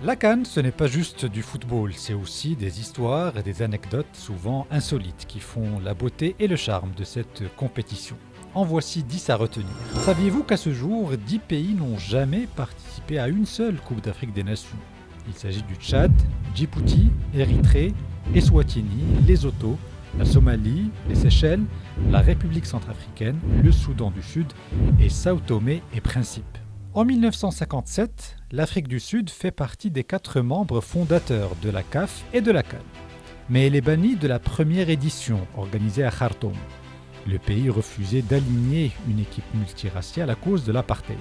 La CAN, ce n'est pas juste du football, c'est aussi des histoires et des anecdotes souvent insolites qui font la beauté et le charme de cette compétition. En voici 10 à retenir. Saviez-vous qu'à ce jour, 10 pays n'ont jamais participé à une seule Coupe d'Afrique des Nations? Il s'agit du Tchad, Djibouti, Érythrée, Eswatini, Lesotho, la Somalie, les Seychelles, la République centrafricaine, le Soudan du Sud et Sao Tomé et Principe. En 1957, l'Afrique du Sud fait partie des 4 membres fondateurs de la CAF et de la CAN. Mais elle est bannie de la première édition organisée à Khartoum. Le pays refusait d'aligner une équipe multiraciale à cause de l'apartheid.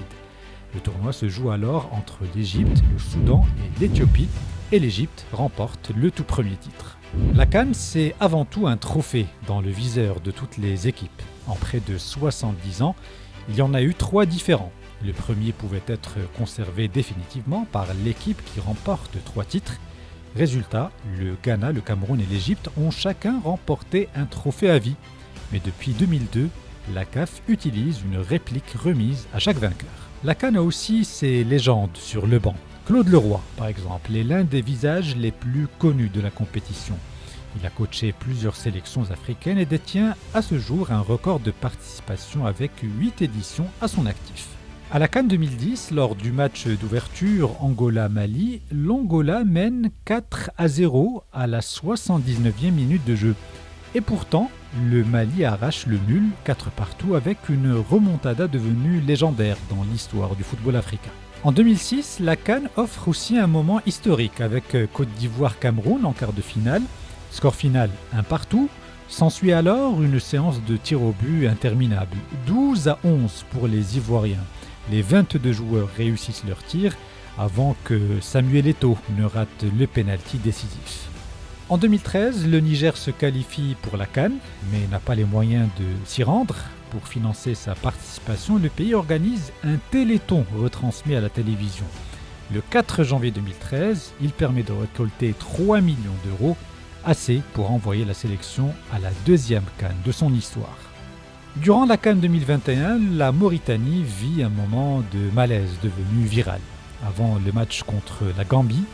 Le tournoi se joue alors entre l'Égypte, le Soudan et l'Éthiopie, et l'Égypte remporte le tout premier titre. La CAN, c'est avant tout un trophée dans le viseur de toutes les équipes. En près de 70 ans, il y en a eu 3 différents. Le premier pouvait être conservé définitivement par l'équipe qui remporte 3 titres. Résultat, le Ghana, le Cameroun et l'Égypte ont chacun remporté un trophée à vie. Mais depuis 2002, la CAF utilise une réplique remise à chaque vainqueur. La CAN a aussi ses légendes sur le banc. Claude Leroy, par exemple, est l'un des visages les plus connus de la compétition. Il a coaché plusieurs sélections africaines et détient à ce jour un record de participation avec 8 éditions à son actif. À la CAN 2010, lors du match d'ouverture Angola-Mali, l'Angola mène 4-0 à la 79e minute de jeu. Et pourtant, le Mali arrache le nul 4-2 avec une remontada devenue légendaire dans l'histoire du football africain. En 2006, la CAN offre aussi un moment historique avec Côte d'Ivoire-Cameroun en quart de finale. Score final 1-1. S'ensuit alors une séance de tir au but interminable. 12-11 pour les Ivoiriens. Les 22 joueurs réussissent leur tir avant que Samuel Eto'o ne rate le pénalty décisif. En 2013, le Niger se qualifie pour la CAN, mais n'a pas les moyens de s'y rendre. Pour financer sa participation, le pays organise un téléthon retransmis à la télévision. Le 4 janvier 2013, il permet de récolter 3 millions d'euros, assez pour envoyer la sélection à la 2e CAN de son histoire. Durant la CAN 2021, la Mauritanie vit un moment de malaise devenu viral. Avant le match contre la Gambie,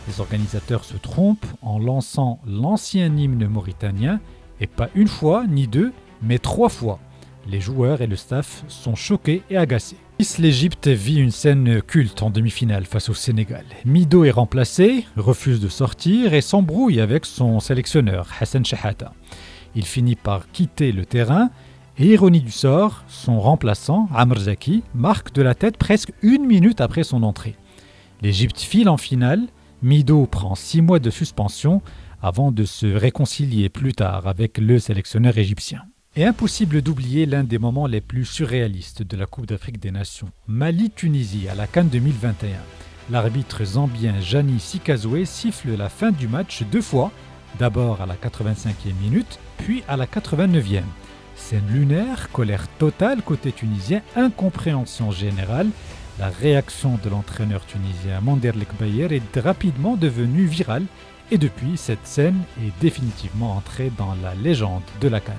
les organisateurs se trompent en lançant l'ancien hymne mauritanien, et pas une fois ni 2, mais 3 fois. Les joueurs et le staff sont choqués et agacés. L'Égypte vit une scène culte en demi-finale face au Sénégal. Mido est remplacé, refuse de sortir et s'embrouille avec son sélectionneur, Hassan Shahata. Il finit par quitter le terrain et, ironie du sort, son remplaçant, Amr Zaki, marque de la tête presque 1 minute après son entrée. L'Égypte file en finale. Mido prend 6 mois de suspension avant de se réconcilier plus tard avec le sélectionneur égyptien. Et impossible d'oublier l'un des moments les plus surréalistes de la Coupe d'Afrique des Nations. Mali-Tunisie à la CAN 2021. L'arbitre zambien Jani Sikazoué siffle la fin du match 2 fois, d'abord à la 85e minute, puis à la 89e. Scène lunaire, colère totale côté tunisien, incompréhension générale. La réaction de l'entraîneur tunisien Manderlek Bayer est rapidement devenue virale et depuis, cette scène est définitivement entrée dans la légende de la CAN.